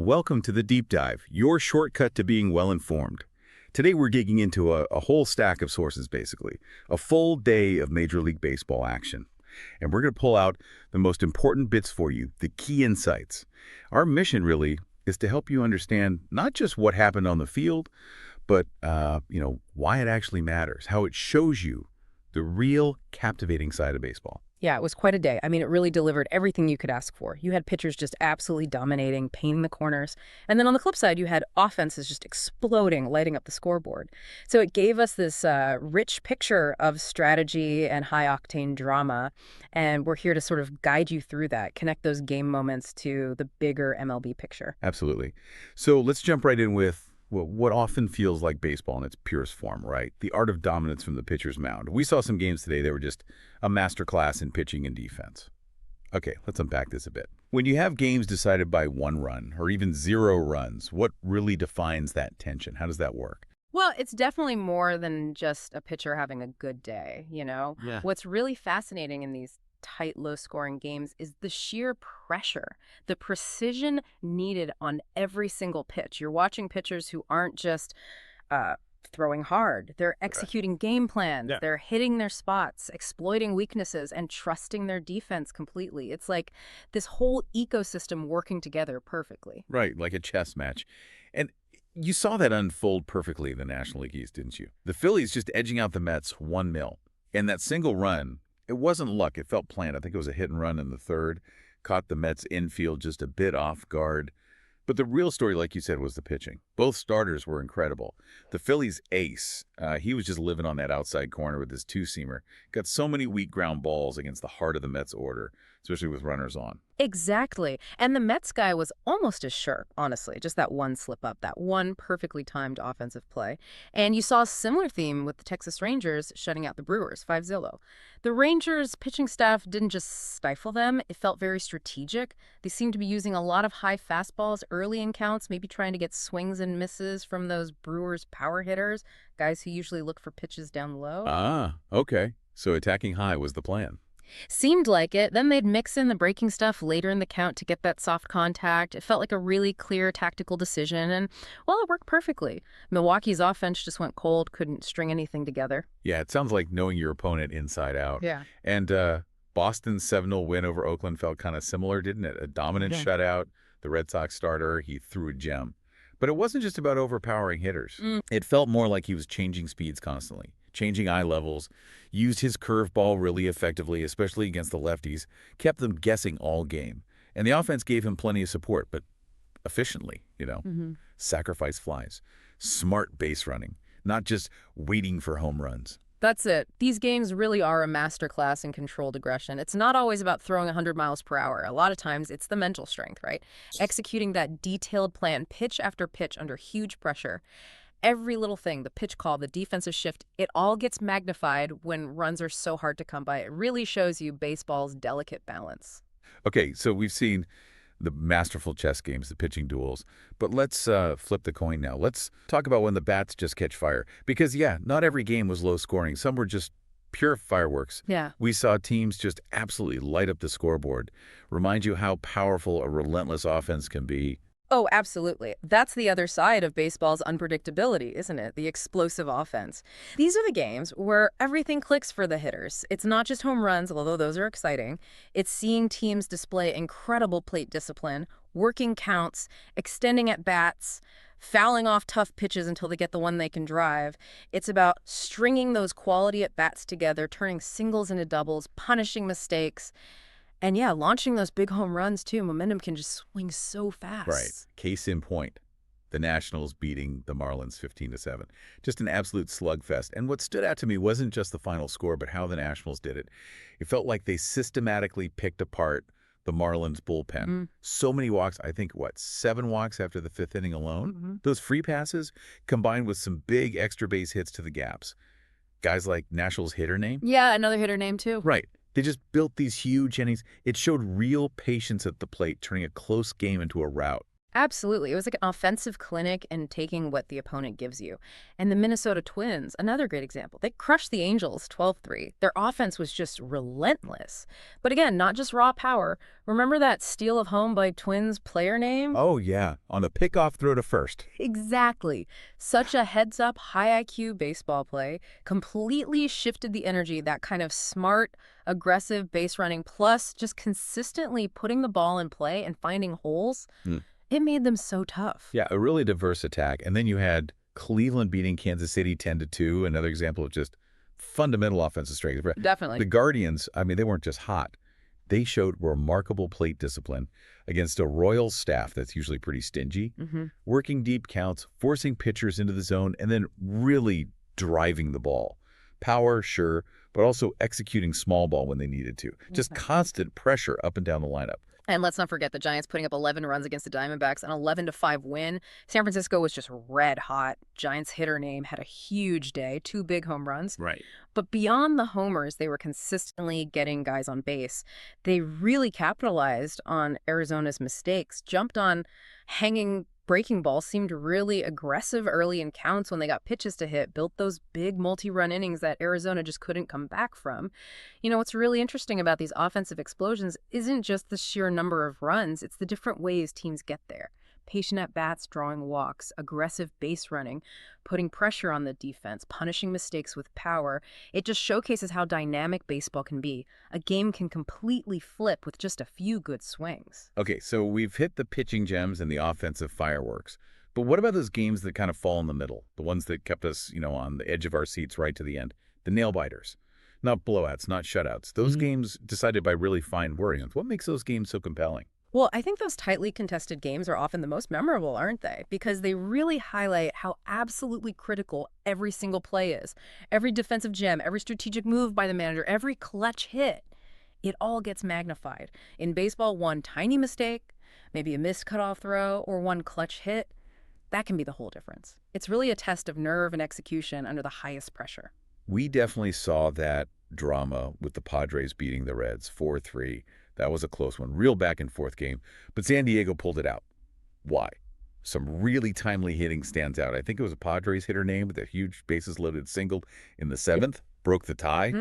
Welcome to the Deep Dive, your shortcut to being well-informed. Today we're digging into a whole stack of sources, basically. A full day of Major League Baseball action. And we're going to pull out the most important bits for you, the key insights. Our mission, really, is to help you understand not just what happened on the field, but, why it actually matters, how it shows you the real captivating side of baseball. Yeah, it was quite a day. I mean, it really delivered everything you could ask for. You had pitchers just absolutely dominating, painting the corners. And then on the flip side, you had offenses just exploding, lighting up the scoreboard. So it gave us this rich picture of strategy and high-octane drama. And we're here to sort of guide you through that, connect those game moments to the bigger MLB picture. Absolutely. So let's jump right in with what often feels like baseball in its purest form, right? The art of dominance from the pitcher's mound. We saw some games today that were just a masterclass in pitching and defense. Okay, let's unpack this a bit. When you have games decided by 1 run or even 0 runs, what really defines that tension? How does that work? Well, it's definitely more than just a pitcher having a good day, you know? Yeah. What's really fascinating in these tight, low-scoring games is the sheer pressure, the precision needed on every single pitch. You're watching pitchers who aren't just throwing hard. They're executing game plans. Yeah. They're hitting their spots, exploiting weaknesses, and trusting their defense completely. It's like this whole ecosystem working together perfectly. Right, like a chess match. And you saw that unfold perfectly in the National League East, didn't you? The Phillies just edging out the Mets 1-0. And that single run, it wasn't luck. It felt planned. I think it was a hit and run in the third. Caught the Mets infield just a bit off guard. But the real story, like you said, was the pitching. Both starters were incredible. The Phillies' ace, he was just living on that outside corner with his two-seamer. Got so many weak ground balls against the heart of the Mets order, especially with runners on. Exactly. And the Mets guy was almost as sharp, honestly. Just that one slip up, that one perfectly timed offensive play. And you saw a similar theme with the Texas Rangers shutting out the Brewers 5-0. The Rangers pitching staff didn't just stifle them. It felt very strategic. They seemed to be using a lot of high fastballs early in counts, maybe trying to get swings and misses from those Brewers power hitters, guys who usually look for pitches down low. Ah, okay. So attacking high was the plan. Seemed like it. Then they'd mix in the breaking stuff later in the count to get that soft contact. It felt like a really clear tactical decision, and, well, it worked perfectly. Milwaukee's offense just went cold, couldn't string anything together. Yeah, it sounds like knowing your opponent inside out. Yeah. And Boston's 7-0 win over Oakland felt kind of similar, didn't it? A dominant shutout. The Red Sox starter, he threw a gem. But it wasn't just about overpowering hitters. It felt more like he was changing speeds constantly, changing eye levels, used his curveball really effectively, especially against the lefties, kept them guessing all game. And the offense gave him plenty of support, but efficiently, Sacrifice flies, smart base running, not just waiting for home runs. That's it. These games really are a masterclass in controlled aggression. It's not always about throwing 100 miles per hour. A lot of times it's the mental strength, right? Executing that detailed plan, pitch after pitch under huge pressure. Every little thing, the pitch call, the defensive shift, it all gets magnified when runs are so hard to come by. It really shows you baseball's delicate balance. Okay, so we've seen the masterful chess games, the pitching duels. But let's flip the coin now. Let's talk about when the bats just catch fire. Because, yeah, not every game was low scoring. Some were just pure fireworks. Yeah. We saw teams just absolutely light up the scoreboard. Remind you how powerful a relentless offense can be. Oh, absolutely. That's the other side of baseball's unpredictability, isn't it? The explosive offense. These are the games where everything clicks for the hitters. It's not just home runs, although those are exciting. It's seeing teams display incredible plate discipline, working counts, extending at bats, fouling off tough pitches until they get the one they can drive. It's about stringing those quality at bats together, turning singles into doubles, punishing mistakes. And yeah, launching those big home runs, too. Momentum can just swing so fast. Right. Case in point, the Nationals beating the Marlins 15-7. Just an absolute slugfest. And what stood out to me wasn't just the final score, but how the Nationals did it. It felt like they systematically picked apart the Marlins bullpen. So many walks, I think, 7 walks after the 5th inning alone? Those free passes combined with some big extra base hits to the gaps. Guys like Nationals hitter name? Yeah, another hitter name, too. Right. They just built these huge innings. It showed real patience at the plate, turning a close game into a rout. Absolutely. It was like an offensive clinic and taking what the opponent gives you. And the Minnesota Twins, another great example. They crushed the Angels 12-3. Their offense was just relentless. But again, not just raw power. Remember that steal of home by Twins player name? Oh, yeah, on the pickoff throw to first. Exactly. Such a heads-up, high IQ baseball play completely shifted the energy, that kind of smart, aggressive base running, plus just consistently putting the ball in play and finding holes. It made them so tough. Yeah, a really diverse attack. And then you had Cleveland beating Kansas City 10-2, another example of just fundamental offensive strength. Definitely. The Guardians, I mean, they weren't just hot. They showed remarkable plate discipline against a Royals staff that's usually pretty stingy, working deep counts, forcing pitchers into the zone, and then really driving the ball. Power, sure, but also executing small ball when they needed to. Just constant pressure up and down the lineup. And let's not forget the Giants putting up 11 runs against the Diamondbacks, an 11-5 win. San Francisco was just red hot. Giants hitter name had a huge day, 2 big home runs. Right. But beyond the homers, they were consistently getting guys on base. They really capitalized on Arizona's mistakes, jumped on hanging breaking balls, seemed really aggressive early in counts when they got pitches to hit, built those big multi-run innings that Arizona just couldn't come back from. You know, what's really interesting about these offensive explosions isn't just the sheer number of runs, it's the different ways teams get there. Patient at-bats, drawing walks, aggressive base running, putting pressure on the defense, punishing mistakes with power. It just showcases how dynamic baseball can be. A game can completely flip with just a few good swings. Okay, so we've hit the pitching gems and the offensive fireworks. But what about those games that kind of fall in the middle? The ones that kept us, on the edge of our seats right to the end. The nail-biters. Not blowouts, not shutouts. Those games decided by really fine wording. What makes those games so compelling? Well, I think those tightly contested games are often the most memorable, aren't they? Because they really highlight how absolutely critical every single play is. Every defensive gem, every strategic move by the manager, every clutch hit, it all gets magnified. In baseball, one tiny mistake, maybe a missed cutoff throw, or one clutch hit, that can be the whole difference. It's really a test of nerve and execution under the highest pressure. We definitely saw that drama with the Padres beating the Reds 4-3. That was a close one, real back and forth game. But San Diego pulled it out. Why? Some really timely hitting stands out. I think it was a Padres hitter name with a huge bases-loaded single in the 7th, broke the tie.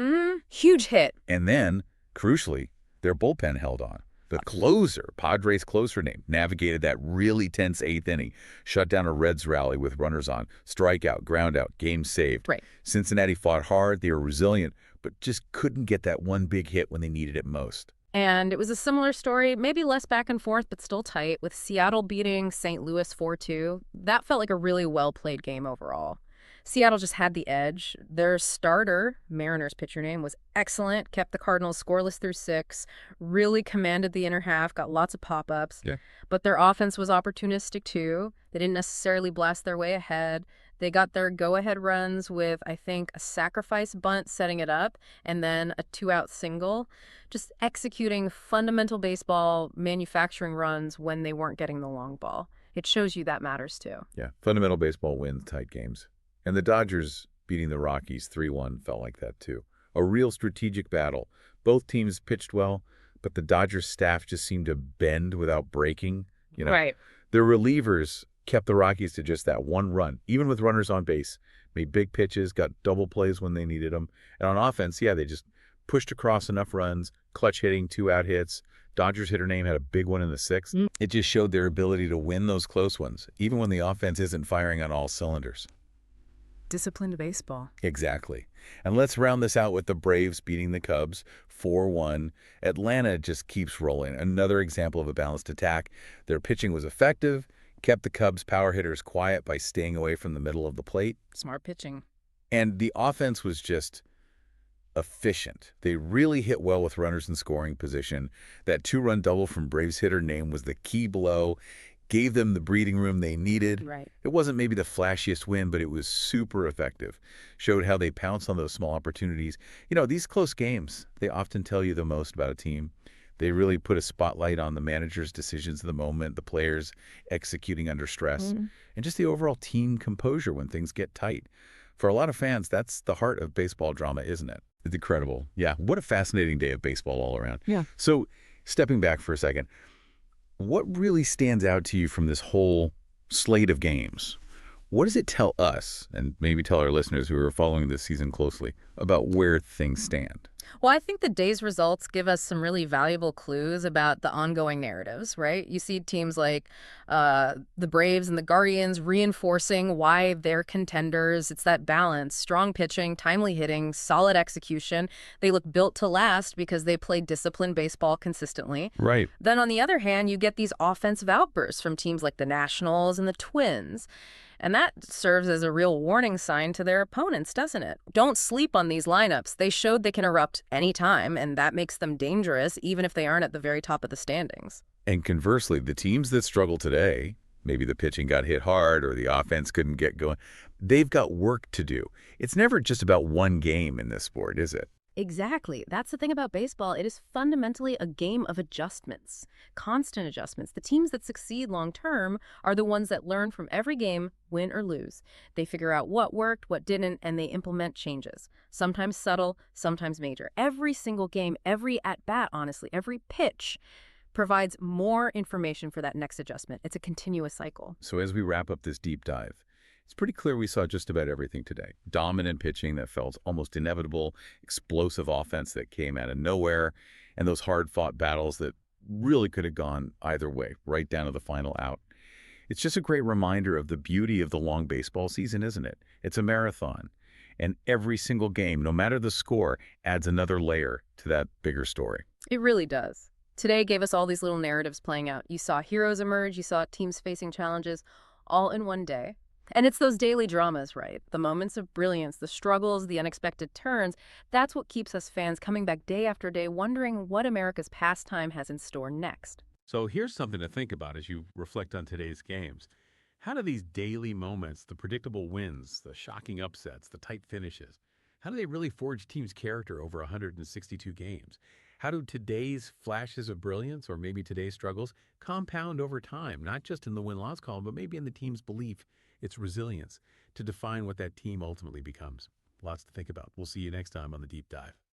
Huge hit. And then, crucially, their bullpen held on. The closer, Padres closer name, navigated that really tense 8th inning, shut down a Reds rally with runners on, strikeout, ground out, game saved. Right. Cincinnati fought hard, they were resilient, but just couldn't get that one big hit when they needed it most. And it was a similar story, maybe less back and forth, but still tight, with Seattle beating St. Louis 4-2. That felt like a really well-played game overall. Seattle just had the edge. Their starter, Mariners pitcher name, was excellent, kept the Cardinals scoreless through 6, really commanded the inner half, got lots of pop-ups. Yeah. But their offense was opportunistic too. They didn't necessarily blast their way ahead. They got their go-ahead runs with, I think, a sacrifice bunt setting it up and then a 2-out single. Just executing fundamental baseball, manufacturing runs when they weren't getting the long ball. It shows you that matters too. Yeah, fundamental baseball wins tight games. And the Dodgers beating the Rockies 3-1 felt like that too. A real strategic battle. Both teams pitched well, but the Dodgers staff just seemed to bend without breaking. Right. Their relievers kept the Rockies to just that one run, even with runners on base. Made big pitches, got double plays when they needed them. And on offense, they just pushed across enough runs, clutch hitting, 2-out hits. Dodgers hitter name had a big one in the 6th. It just showed their ability to win those close ones, even when the offense isn't firing on all cylinders. Disciplined baseball. Exactly. And let's round this out with the Braves beating the Cubs 4-1. Atlanta just keeps rolling. Another example of a balanced attack. Their pitching was effective, kept the Cubs' power hitters quiet by staying away from the middle of the plate. Smart pitching. And the offense was just efficient. They really hit well with runners in scoring position. That 2-run double from Braves hitter name was the key blow. Gave them the breathing room they needed. Right. It wasn't maybe the flashiest win, but it was super effective. Showed how they pounced on those small opportunities. These close games, they often tell you the most about a team. They really put a spotlight on the manager's decisions of the moment, the players executing under stress, and just the overall team composure when things get tight. For a lot of fans, that's the heart of baseball drama, isn't it? It's incredible. Yeah, what a fascinating day of baseball all around. Yeah. So, stepping back for a second, What really stands out to you from this whole slate of games? What does it tell us, and maybe tell our listeners who are following this season closely, about where things stand? Well, I think the day's results give us some really valuable clues about the ongoing narratives, right? You see teams like the Braves and the Guardians reinforcing why they're contenders. It's that balance, strong pitching, timely hitting, solid execution. They look built to last because they play disciplined baseball consistently. Right. Then on the other hand, you get these offensive outbursts from teams like the Nationals and the Twins. And that serves as a real warning sign to their opponents, doesn't it? Don't sleep on these lineups. They showed they can erupt anytime, and that makes them dangerous, even if they aren't at the very top of the standings. And conversely, the teams that struggle today, maybe the pitching got hit hard or the offense couldn't get going, they've got work to do. It's never just about one game in this sport, is it? Exactly. That's the thing about baseball. It is fundamentally a game of adjustments, constant adjustments. The teams that succeed long term are the ones that learn from every game, win or lose. They figure out what worked, what didn't, and they implement changes. Sometimes subtle, sometimes major. Every single game, every at-bat, honestly, every pitch provides more information for that next adjustment. It's a continuous cycle. So as we wrap up this deep dive, it's pretty clear we saw just about everything today. Dominant pitching that felt almost inevitable, explosive offense that came out of nowhere, and those hard-fought battles that really could have gone either way, right down to the final out. It's just a great reminder of the beauty of the long baseball season, isn't it? It's a marathon, and every single game, no matter the score, adds another layer to that bigger story. It really does. Today gave us all these little narratives playing out. You saw heroes emerge, you saw teams facing challenges, all in one day. And it's those daily dramas, right? The moments of brilliance, the struggles, the unexpected turns. That's what keeps us fans coming back day after day, wondering what America's pastime has in store next. So here's something to think about as you reflect on today's games. How do these daily moments, the predictable wins, the shocking upsets, the tight finishes, how do they really forge teams' character over 162 games? How do today's flashes of brilliance, or maybe today's struggles, compound over time, not just in the win-loss column, but maybe in the team's belief, its resilience, to define what that team ultimately becomes? Lots to think about. We'll see you next time on The Deep Dive.